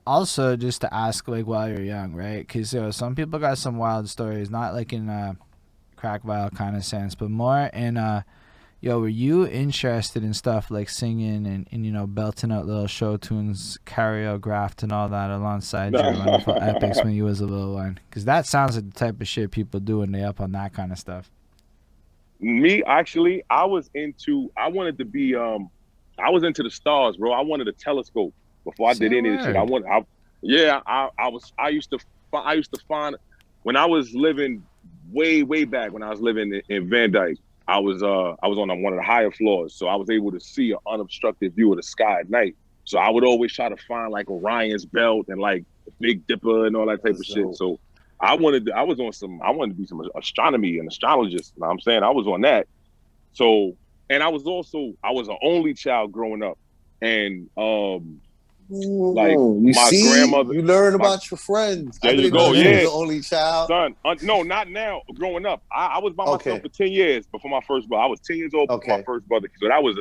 also just to ask, like, while you're young, right? Because some people got some wild stories, not like in crack vial kind of sense, but more in were you interested in stuff like singing and belting out little show tunes, choreographed and all that alongside your wonderful epics when you was a little one? Because that sounds like the type of shit people do when they up on that kind of stuff. Me, actually, I was into the stars, bro. I wanted a telescope before I did any of this shit. I used to find when I was living way back when I was living in Van Dyke. I was on one of the higher floors, so I was able to see an unobstructed view of the sky at night. So I would always try to find like Orion's belt and like the Big Dipper and all that type of shit. So I wanted to be some astronomy and astrologist. You know what I'm saying? I was on that. So, and I was an only child growing up. And like my grandmother. You learn about your friends. There you go. Yeah. The only child. Son, no, not now. Growing up, I was by myself for 10 years before my first brother. I was 10 years old before my first brother. So that was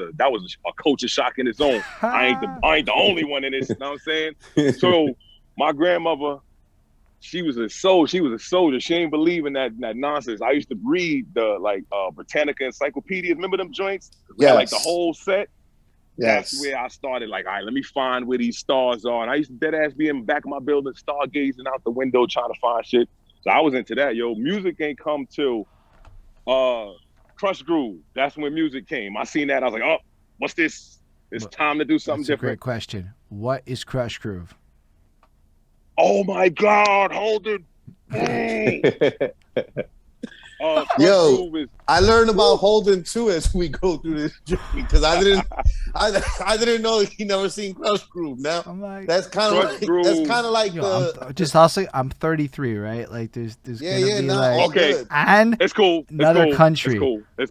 a culture shock in its own. I ain't the only one in this. You know what I'm saying? So my grandmother, she was a soldier. She ain't believe in that nonsense. I used to read the Britannica encyclopedias. Remember them joints? Yeah, like the whole set. Yes. That's where I started. Like, all right, let me find where these stars are. And I used to dead ass be in the back of my building, stargazing out the window, trying to find shit. So I was into that. Yo, music ain't come till Crush Groove. That's when music came. I seen that. I was like, oh, what's this? It's time to do something different. Great question. What is Crush Groove? Oh my God, Holden. Yo, I learned about Holden too as we go through this journey because I didn't know he never seen Crush Groove. Now that's kind of like I'm 33, right? Like there's gonna be okay, and it's cool. Another country. It's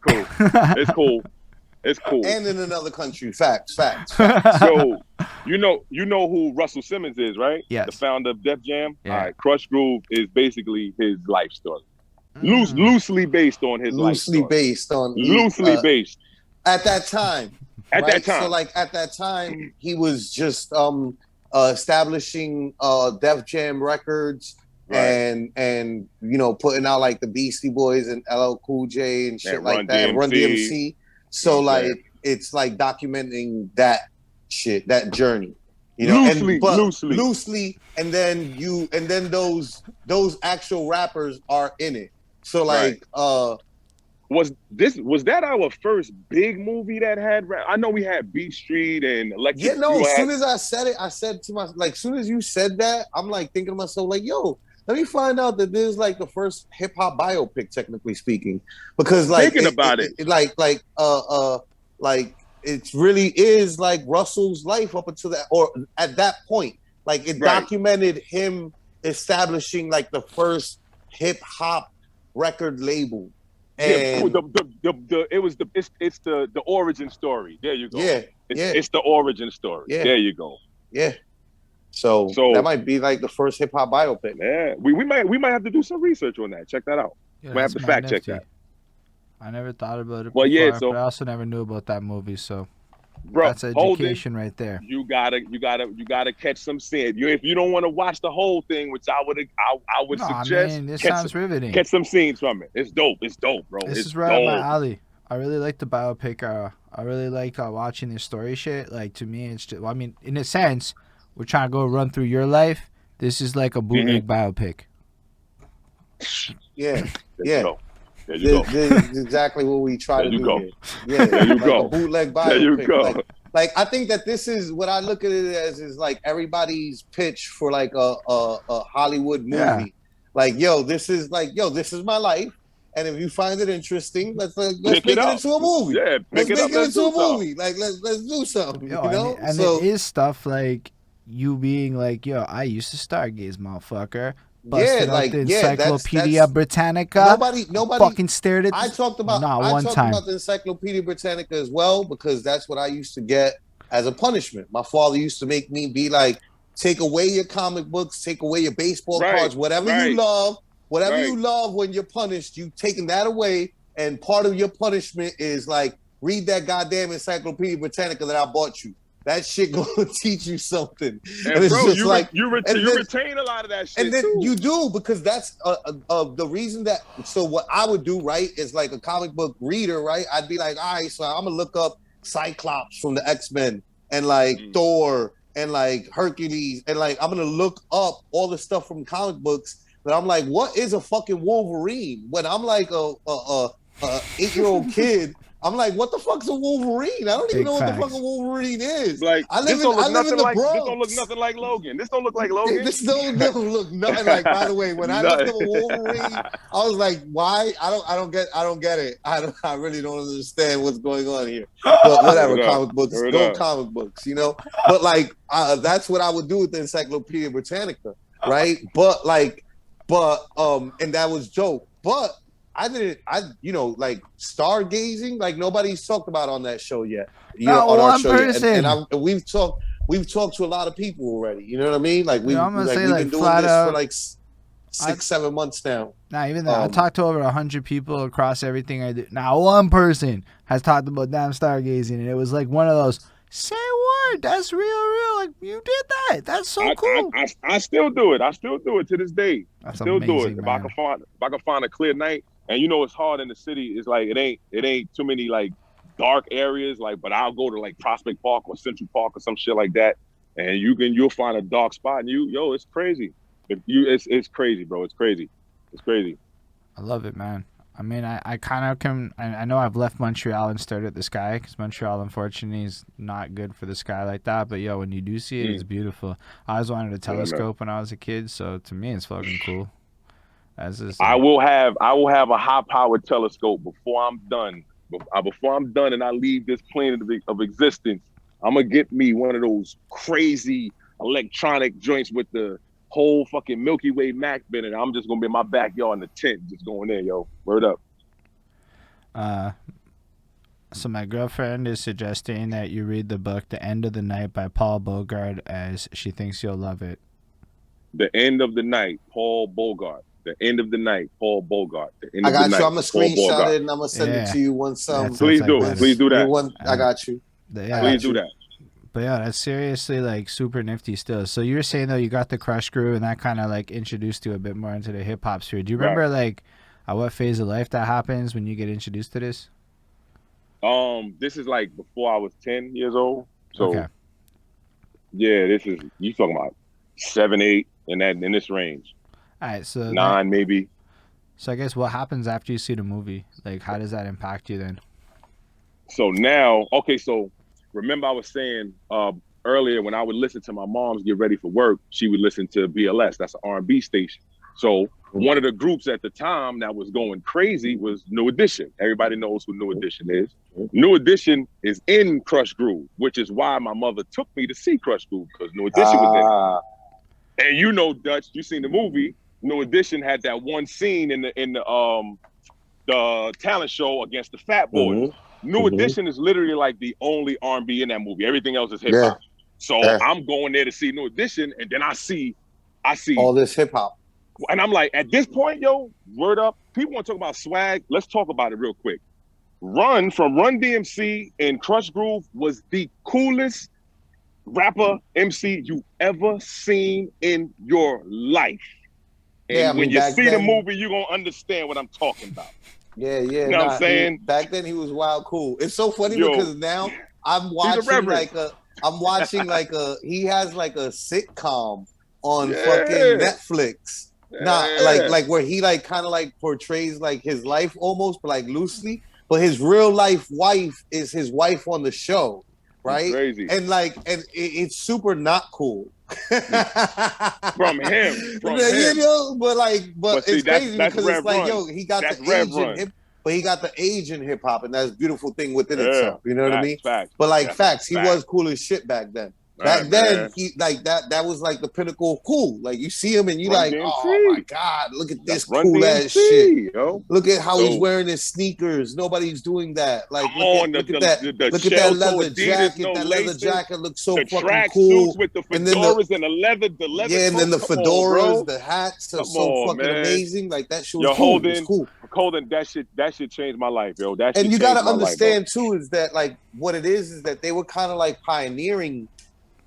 cool. And in another country. Facts. So you know who Russell Simmons is, right? Yes. The founder of Def Jam. Yeah. All right, Crush Groove is basically his life story. Loosely based on his life story. Loosely based. At that time. So like at that time, he was just establishing Def Jam Records and putting out like the Beastie Boys and LL Cool J and shit like that. Run DMC. So like it's like documenting that shit, that journey. Loosely, and then those actual rappers are in it. So like was that our first big movie that had rap? I know we had Beat Street and Electric. Yeah, no, as soon as I said it, I said to myself, like, as soon as you said that, I'm like thinking to myself, like, yo, let me find out that this is like the first hip hop biopic, technically speaking. Because like thinking about it it really is like Russell's life up until that, or at that point. Like it documented him establishing like the first hip hop record label. And it's the origin story. There you go. It's the origin story. Yeah. There you go. Yeah. So that might be like the first hip hop biopic. Yeah. We might have to do some research on that. Check that out. We might have to fact check that. I never thought about it before, but I also never knew about that movie, so bro, that's education right there. You gotta catch some scenes. If you don't want to watch the whole thing, which I would suggest. I mean, this sounds riveting. Catch some scenes from it. It's dope, bro. This is right up my alley. I really like the biopic. I really like watching the story shit. Like to me, it's just. I mean, in a sense, we're trying to go run through your life. This is like a bootleg biopic. Yeah. There you go. This is exactly what we try to do here. Yeah, there you go. A bootleg biopic. There you go. Like I think that this is what I look at it as is like everybody's pitch for like a Hollywood movie. Yeah. Like, this is my life. And if you find it interesting, let's make it into a movie. Yeah, let's make it into a movie. Like let's do something. And it is stuff like you being like, I used to stargaze, motherfucker. Busted out the Encyclopedia Britannica. Nobody fucking stared at. I talked about the Encyclopedia Britannica as well because that's what I used to get as a punishment. My father used to make me be like, take away your comic books, take away your baseball cards, whatever you love when you're punished, you taking that away. And part of your punishment is like, read that goddamn Encyclopedia Britannica that I bought you. that shit gonna teach you something. And it's bro, just you retain a lot of that shit and then too. You do, because that's the reason that. So what I would do, right, is like a comic book reader, right? I'd be like, all right, so I'm gonna look up Cyclops from the X-Men and like Thor and like Hercules, and like I'm gonna look up all the stuff from comic books. But I'm like, what is a fucking Wolverine? When I'm like a 8-year-old kid, I'm like, what the fuck's a Wolverine? I don't even know what the fuck a Wolverine is. Like, I live in the Bronx. This don't look nothing like Logan. This don't look like Logan. This don't look nothing like. By the way, when I looked up a Wolverine, I was like, why? I don't get it. I really don't understand what's going on here. But whatever, comic books, go comic books, you know. But like, that's what I would do with the Encyclopedia Britannica, right? But and that was joke. But like stargazing, like nobody's talked about on that show yet. On our show yet. And we've talked to a lot of people already. You know what I mean? Like we've been doing this for like 6-7 months now. Nah, even though I talked to over 100 people across everything I do. Now one person has talked about damn stargazing, and it was like one of those. Say word, that's real. Like, you did that. That's so cool. I still do it. I still do it to this day. That's still amazing, do it. Man. If I can find a clear night, and it's hard in the city. It's like it ain't too many like dark areas. Like, but I'll go to like Prospect Park or Central Park or some shit like that, and you'll find a dark spot, and it's crazy. It's crazy, bro. It's crazy. It's crazy. I love it, man. I mean, I kind of can. I know I've left Montreal and stared at the sky, because Montreal, unfortunately, is not good for the sky like that. But when you do see it, it's beautiful. I always wanted a telescope when I was a kid, so to me, it's fucking cool. I will have a high-powered telescope before I'm done. Before I'm done and I leave this plane of existence, I'm gonna get me one of those crazy electronic joints with the whole fucking Milky Way map in it. I'm just gonna be in my backyard in the tent, just going in, yo. Word up. So my girlfriend is suggesting that you read the book "The End of the Night" by Paul Bogart, as she thinks you'll love it. The End of the Night, Paul Bogart. The End of the Night, Paul Bogart. I got you. I'm gonna screenshot it and I'm gonna send it to you once. Please do. Please do that. I got you. Please do that. But that's seriously like super nifty still. So you were saying though, you got the Crush Groove, and that kind of like introduced you a bit more into the hip hop sphere. Do you remember like at what phase of life that happens when you get introduced to this? This is like before I was 10 years old. So yeah, this is, you talking about 7, 8 in this range. All right, so 9 maybe. So I guess what happens after you see the movie? Like, how does that impact you then? So now, so remember I was saying earlier, when I would listen to my mom's get ready for work, she would listen to BLS. That's an R&B station. So one of the groups at the time that was going crazy was New Edition. Everybody knows who New Edition is. New Edition is in Crush Groove, which is why my mother took me to see Crush Groove, because New Edition was in it. And Dutch, you seen the movie. New Edition had that one scene in the talent show against the Fat Boys. New Edition is literally like the only R&B in that movie. Everything else is hip hop. So I'm going there to see New Edition, and then I see all this hip hop. And I'm like, at this point, word up. People want to talk about swag. Let's talk about it real quick. Run DMC and Crush Groove was the coolest rapper MC you ever seen in your life. And when you see the movie, you're going to understand what I'm talking about. Yeah. You know what I'm saying? Back then he was wild cool. It's so funny because now I'm watching he has like a sitcom on fucking Netflix. Like where he like kind of like portrays like his life almost, but like loosely. But his real life wife is his wife on the show, right? Crazy. And it's super not cool. From him. But it's crazy because it's like, he got the age in hip, but he got the age in hip hop, and that's a beautiful thing within itself. You know what I mean? Facts. But facts, he was cool as shit back then. Back then, he like that was like the pinnacle of cool. Like you see him and you like, oh my God, look at this cool ass shit. Yo. Look at how he's wearing his sneakers. Nobody's doing that. Like look at that leather jacket. That leather jacket looks so fucking cool. With the fedoras and the leather. Yeah, and then the fedoras, the hats are so fucking amazing. Like that shit was cool. It's cool. Holden, that shit changed my life, yo. That shit and you got to understand too is that like what it is that they were kind of like pioneering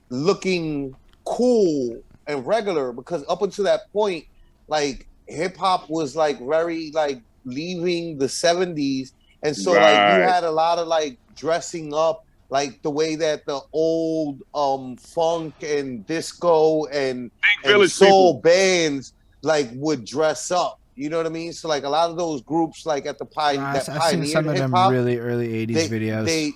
looking cool and regular, because up until that point, like hip hop was like very like leaving the 70s, and so like you had a lot of like dressing up like the way that the old funk and disco and soul bands like would dress up. You know what I mean? So like a lot of those groups like at the I've seen some of them really early 80s videos.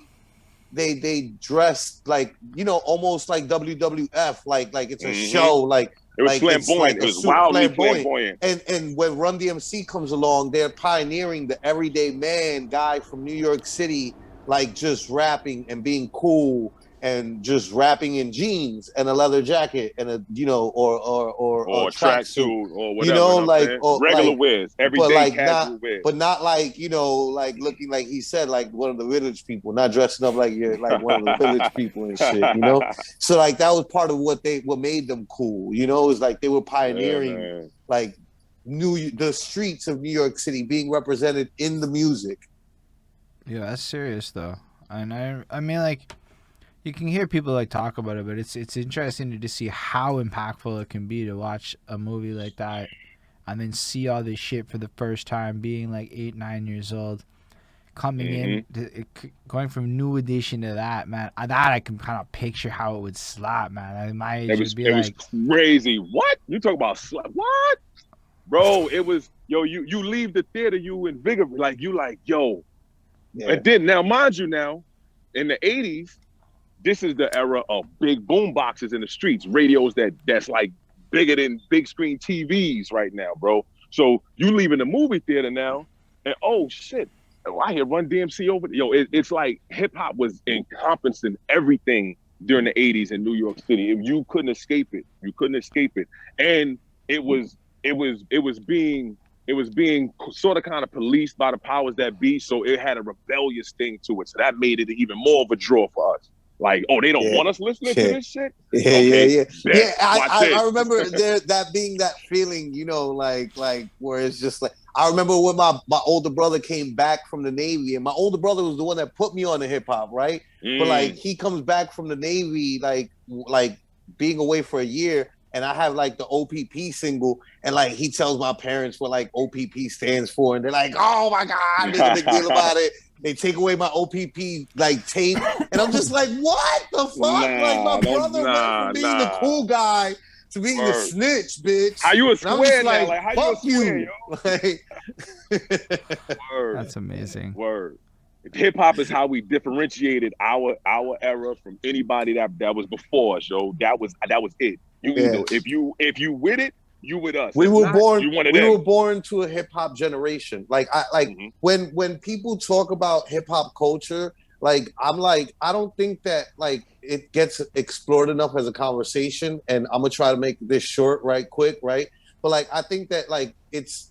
They dressed like, you know, almost like WWF, like it's a show, like it was like flamboyant. Like it was wildly flamboyant. And when Run DMC comes along, they're pioneering the everyday man guy from New York City, like just rapping and being cool and just rapping in jeans and a leather jacket and a, you know, or a tracksuit or whatever, you know, like regular wears, everyday like casual wears, but not like, you know, like looking like he said, like one of the village people, not dressing up like you're like one of the village people and shit, you know. So like that was part of what made them cool, you know. It was like they were pioneering like the streets of New York City being represented in the music. Yeah, that's serious though. And I mean, like, you can hear people like talk about it, but it's interesting to just see how impactful it can be to watch a movie like that and then see all this shit for the first time, being like 8, 9 years old, coming in, going from New Edition to that, man. That I can kind of picture how it would slap, man. My age would be it like, was crazy. What you talk about? What, bro? It was yo. You leave the theater, you invigorate, like you like yo. Yeah. And then now, mind you, now in the 80s. This is the era of big boom boxes in the streets, radios that's like bigger than big screen TVs right now, bro. So you leaving the movie theater now, and oh shit, I hear Run DMC over. Yo, it's like hip hop was encompassing everything during the 80s in New York City. You couldn't escape it. You couldn't escape it, and it was being sort of kind of policed by the powers that be. So it had a rebellious thing to it. So that made it even more of a draw for us. Like, oh, they don't want us listening to this shit? Yeah. I remember that being that feeling, you know, like where it's just like, I remember when my older brother came back from the Navy, and my older brother was the one that put me on the hip hop, right? But like he comes back from the Navy, like being away for a year, and I have like the OPP single, and like he tells my parents what like OPP stands for, and they're like, oh my God, make a big deal about it. They take away my OPP like tape, and I'm just like, what the fuck? Like my brother went from being the cool guy to being the snitch, bitch. How you a square now? Like how fuck you? Word. That's amazing. Word. Hip hop is how we differentiated our era from anybody that was before us, yo. That was it. You either if you with it, you with us. We were born to a hip hop generation. Like when people talk about hip hop culture, like I'm like, I don't think that like it gets explored enough as a conversation. And I'm gonna try to make this short, right, quick, right? But like I think that it's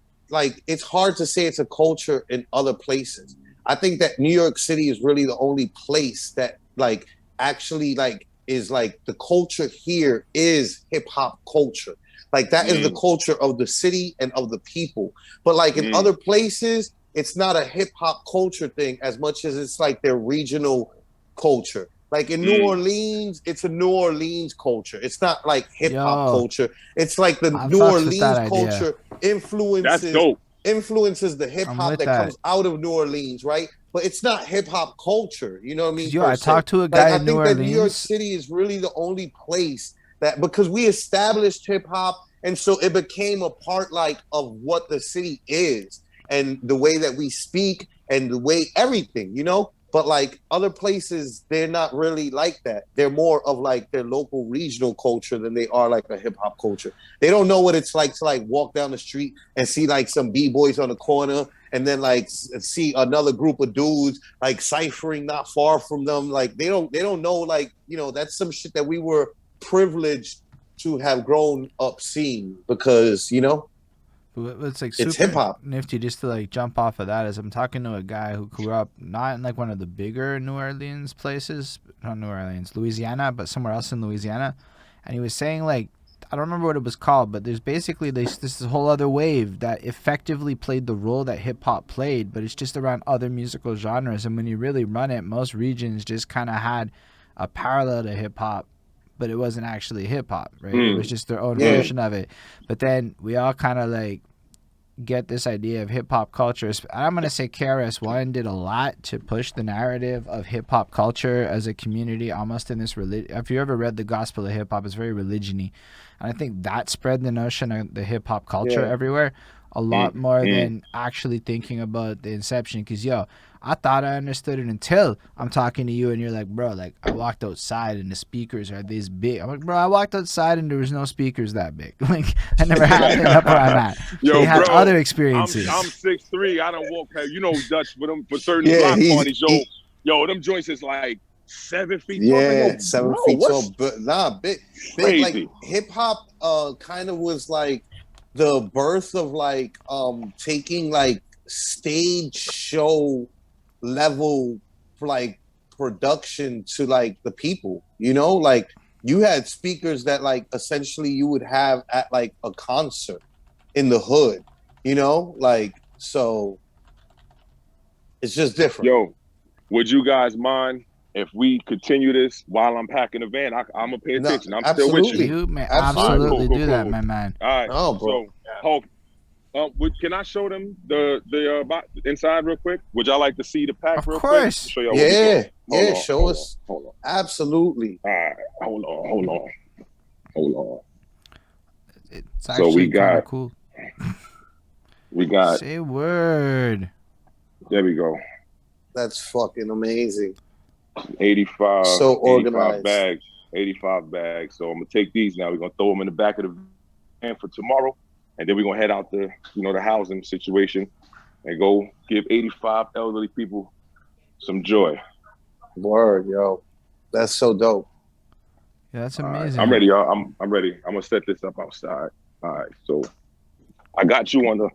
hard to say it's a culture in other places. I think that New York City is really the only place that like actually like is like the culture here is hip hop culture. Like that is the culture of the city and of the people. But like in other places, it's not a hip hop culture thing as much as it's like their regional culture. Like in New Orleans, it's a New Orleans culture. It's not like hip hop culture. It's like the New Orleans culture influences the hip hop that comes out of New Orleans, right? But it's not hip hop culture. You know what I mean? Yo, I talked to a guy in New Orleans. I think that New York City is really the only place that, because we established hip hop, and so it became a part like of what the city is and the way that we speak and the way everything, you know. But like other places, they're not really like that. They're more of like their local regional culture than they are like a hip hop culture. They don't know what it's like to like walk down the street and see like some B-boys on the corner and then like see another group of dudes like ciphering not far from them. Like they don't know, like, you know, that's some shit that we were privileged to have grown up seeing, because, you know, it's like it's hip hop. Nifty, just to like jump off of that, is I'm talking to a guy who grew up not in like one of the bigger New Orleans places, not New Orleans, Louisiana, but somewhere else in Louisiana, and he was saying like I don't remember what it was called, but there's basically this whole other wave that effectively played the role that hip hop played, but it's just around other musical genres. And when you really run it, most regions just kind of had a parallel to hip hop, but it wasn't actually hip hop, right? It was just their own version of it. But then we all kind of like get this idea of hip hop culture. I'm gonna say KRS-One did a lot to push the narrative of hip hop culture as a community, almost in this religion. If you ever read The Gospel of Hip Hop, it's very religion-y, and I think that spread the notion of the hip hop culture everywhere a lot more than actually thinking about the inception. Because I thought I understood it until I'm talking to you and you're like, bro, like I walked outside and the speakers are this big. I'm like, bro, I walked outside and there was no speakers that big. Like I never had it up where I'm at. They had other experiences. I'm 6'3". I don't walk past, Dutch for them for certain block parties. Yo, them joints is like 7 feet tall. Yeah, 7 feet tall. But big like hip hop kind of was like the birth of like taking like stage show level like production to like the people, like you had speakers that like essentially you would have at like a concert in the hood, like, so it's just different. Yo, would you guys mind if we continue this while I'm packing the van? I'm gonna pay attention. I'm still with you. Absolutely do that, my man. All right. Oh, bro. So, can I show them the inside real quick? Would y'all like to see the pack real quick? Of course. Show y'all Show us. Hold on. Absolutely. All right. Hold on. It's actually kind of cool. We got. Say word. There we go. That's fucking amazing. 85. So organized. 85 bags. So I'm gonna take these now. We're gonna throw them in the back of the van for tomorrow. And then we're going to head out to, the housing situation and go give 85 elderly people some joy. Word, yo. That's so dope. Yeah, that's amazing. Right. I'm ready, y'all. I'm ready. I'm going to set this up outside. All right. So I got you on my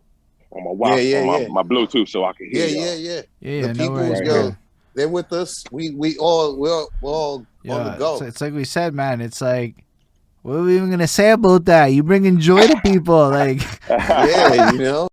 Wi-Fi, my Bluetooth so I can hear y'all. Yeah, the people, right they're with us. We're all on the go. It's like we said, man. It's like, what are we even gonna say about that? You bringing joy to people, like. Yeah,